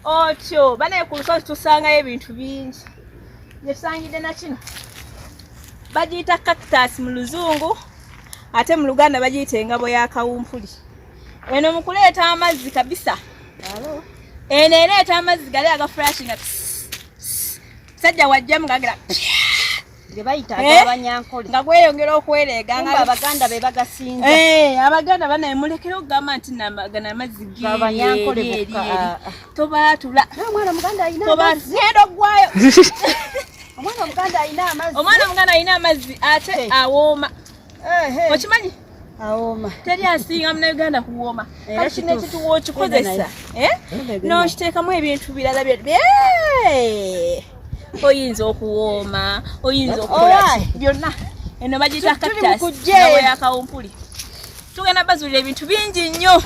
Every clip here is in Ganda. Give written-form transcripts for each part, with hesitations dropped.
Otyo banaye ku lusozi tusangayo ebintu bingi. Bye tusangidde na kino bagiyita cactus mu luzungu ate mu Luganda bagiyita engabo ya kawumpuli. Eno mu kuleeta amazzi kabisa. Eno ereeta amazzi gali agaflashinga. Sajja wajja mugagira ge bayita abanyankole nga gweyongera okwereega nga Abaganda be bagasinza. Abaganda banaye mulekera okugamba nti gana amazzi abanyankole bokka. Tobaatula omwana Muganda alina amazzi genda oggwayo. Omwana Muganda alina amazzi. Omwana Muganda alina amazzi ate awooma. Okimanyi? Awooma. Teri asinga Munnayuganda kuwooma. Kati kino ekituwa okikozesa. N'okiteekamu ebintu birala oyinza okuwooma, oyinza okukola byonna. Eno bagiyita cactus ya kawumpuli. Tugenda bazulira ebintu bingi nnyo.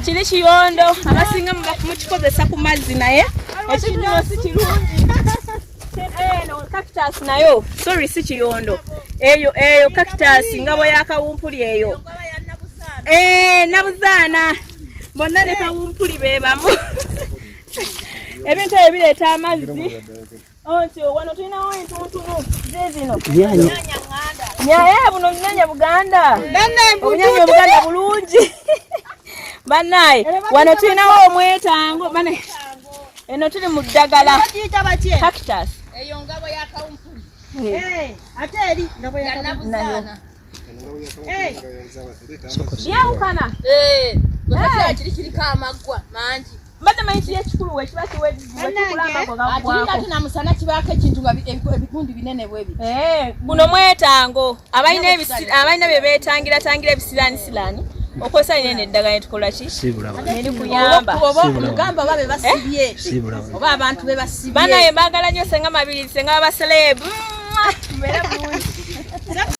Kiri kiyondo abasinga mukikozesa ku mazzi naye ekino si kirungi. Eno cactus nayo si kiyondo. Eyo cactus ngabo ya kawumpuli eyo. Nabuzaana bonna ne kawumpuli bebamu. Ebintu ebireeta amazzi. Otyo wano tulinawo entuntunu zino. Nyanya buno nyanya Buganda. Nyanya Buganda bulungi. Banaye wano tulinawo omwetango. Banaye eno tuli mu Edagala. Cactus. Eyo ngabo ya kawumpuli. Ate eri ngabo ya kawumpuli. Byawukana. Kiri kamagwa mangi. Mbadde manyi ekikulu wekiba kikulamba ati ati namusana kibaako ekintu nga ebikundi binene bwebi. Guno mwetango abalina bye beetangira ebisiraani okozesa nene eddagala netukola ki? Eri kuyamba. Olugamba babe basibye. Oba abantu be basibye. Banaye baagala nnyo senga mabiri senga babaseleebu. Mbeera bulungi.